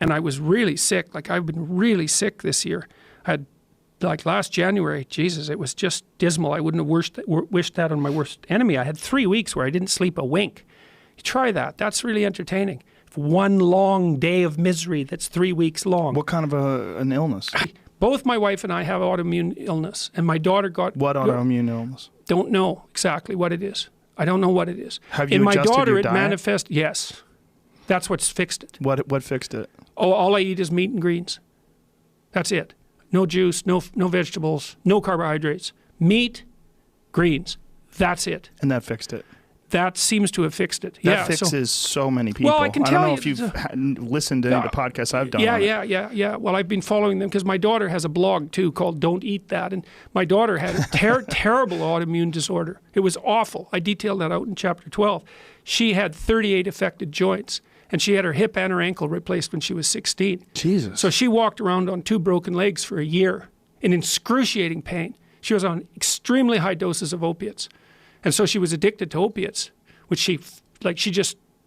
And I was really sick. Like, I've been really sick this year. I had, like, last January, Jesus, it was just dismal. I wouldn't have wished that on my worst enemy. I had 3 weeks where I didn't sleep a wink. You try that. That's really entertaining. One long day of misery that's 3 weeks long. What kind of an illness? Both my wife and I have autoimmune illness, and my daughter got... What autoimmune illness? Don't know exactly what it is. I don't know what it is. Have you in my adjusted daughter, your it diet? manifests... Yes. That's what's fixed it. What fixed it? Oh, all I eat is meat and greens. That's it. No juice, no vegetables, no carbohydrates. Meat, greens. That's it. And that fixed it? That seems to have fixed it. That fixes so many people. Well, I can tell don't know you, if you've listened to any of the podcasts I've done. Yeah. Well, I've been following them because my daughter has a blog too called Don't Eat That. And my daughter had a terrible autoimmune disorder. It was awful. I detailed that out in chapter 12. She had 38 affected joints. And she had her hip and her ankle replaced when she was 16. Jesus. So she walked around on 2 broken legs for a year in excruciating pain. She was on extremely high doses of opiates. And so she was addicted to opiates, which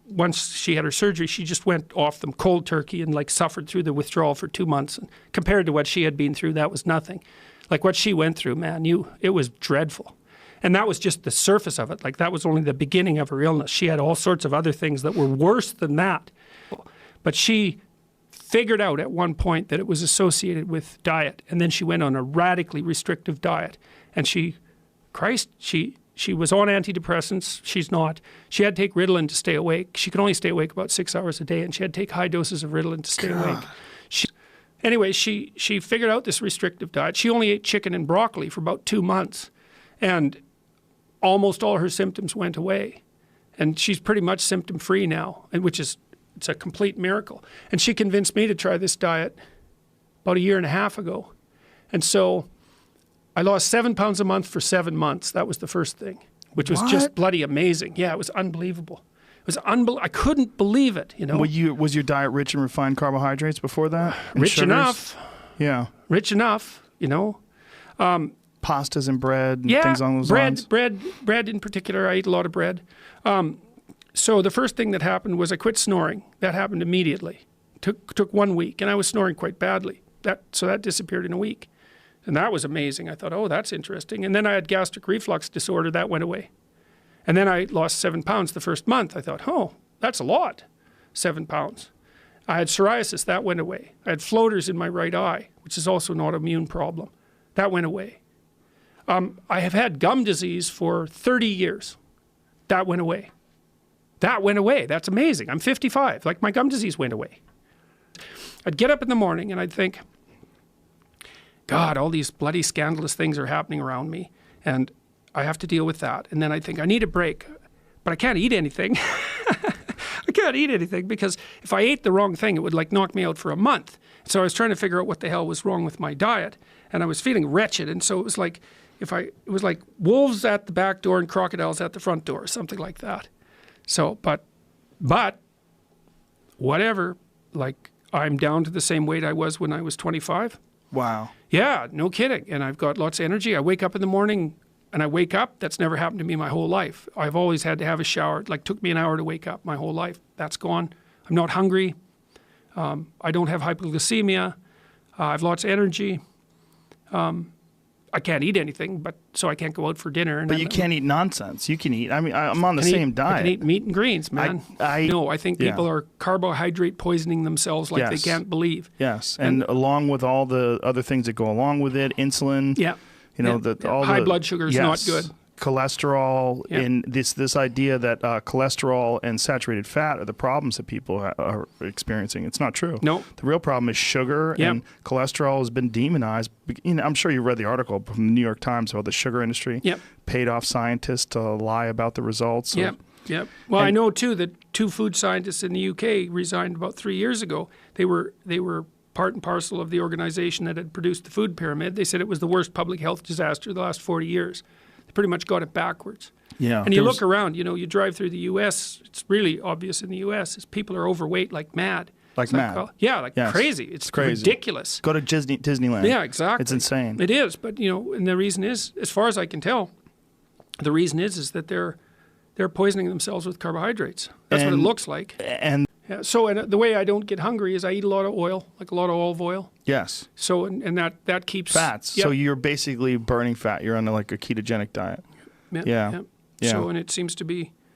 once she had her surgery, she just went off them cold turkey and like suffered through the withdrawal for 2 months. And compared to what she had been through, that was nothing. Like what she went through, man, it was dreadful. And that was just the surface of it. Like that was only the beginning of her illness. She had all sorts of other things that were worse than that. But she figured out at one point that it was associated with diet. And then she went on a radically restrictive diet. And she was on antidepressants. She's not. She had to take Ritalin to stay awake. She could only stay awake about 6 hours a day. And she had to take high doses of Ritalin to stay awake. Anyway, she figured out this restrictive diet. She only ate chicken and broccoli for about 2 months. And almost all her symptoms went away. And she's pretty much symptom-free now, it's a complete miracle. And she convinced me to try this diet about 1.5 years ago. And so I lost 7 pounds a month for 7 months. That was the first thing, which was just bloody amazing. Yeah, it was unbelievable. It was I couldn't believe it, you know. Was your diet rich in refined carbohydrates before that? Rich enough. Yeah. Rich enough, you know. Pastas and bread and things along those lines? Bread in particular. I ate a lot of bread. So the first thing that happened was I quit snoring. That happened immediately. Took 1 week, and I was snoring quite badly. So that disappeared in a week. And that was amazing. I thought, oh, that's interesting. And then I had gastric reflux disorder. That went away. And then I lost 7 pounds the first month. I thought, oh, that's a lot, 7 pounds. I had psoriasis. That went away. I had floaters in my right eye, which is also an autoimmune problem. That went away. I have had gum disease for 30 years. That went away. That went away. That's amazing. I'm 55. Like, my gum disease went away. I'd get up in the morning and I'd think, God, all these bloody scandalous things are happening around me, and I have to deal with that. And then I'd think, I need a break, but I can't eat anything. I can't eat anything because if I ate the wrong thing, it would like knock me out for a month. So I was trying to figure out what the hell was wrong with my diet, and I was feeling wretched. And so it was like, it was like wolves at the back door and crocodiles at the front door, something like that. So, but whatever, like I'm down to the same weight I was when I was 25. Wow. Yeah, no kidding. And I've got lots of energy. I wake up in the morning and I wake up. That's never happened to me my whole life. I've always had to have a shower. It like took me an hour to wake up my whole life. That's gone. I'm not hungry. I don't have hypoglycemia. I have lots of energy. I can't eat anything, so I can't go out for dinner. But you can't eat nonsense. You can eat. I mean, I'm on the same diet. I can eat meat and greens, man. I think people are carbohydrate poisoning themselves like they can't believe. Yes, and along with all the other things that go along with it, insulin. Yeah. You know, all high blood sugar is not good. Cholesterol, and this idea that cholesterol and saturated fat are the problems that people are experiencing. It's not true. No. The real problem is sugar, and cholesterol has been demonized. You know, I'm sure you read the article from the New York Times about the sugar industry. Paid off scientists to lie about the results. Well, I know too that 2 food scientists in the UK resigned about 3 years ago. They were part and parcel of the organization that had produced the food pyramid. They said it was the worst public health disaster of the last 40 years. Pretty much got it backwards. Yeah. And you look around, you know, you drive through the U.S., it's really obvious in the U.S. is people are overweight like mad. Like mad? Crazy. It's crazy. Ridiculous. Go to Disneyland. Yeah, exactly. It's insane. It is, but, you know, and the reason is, as far as I can tell, the reason is that they're poisoning themselves with carbohydrates. That's what it looks like. And Yeah. So, and the way I don't get hungry is I eat a lot of oil, like a lot of olive oil. Yes. So, and that keeps fats. Yep. So you're basically burning fat. You're on like a ketogenic diet. Yep. Yeah. Yep. Yeah. So, and it seems to be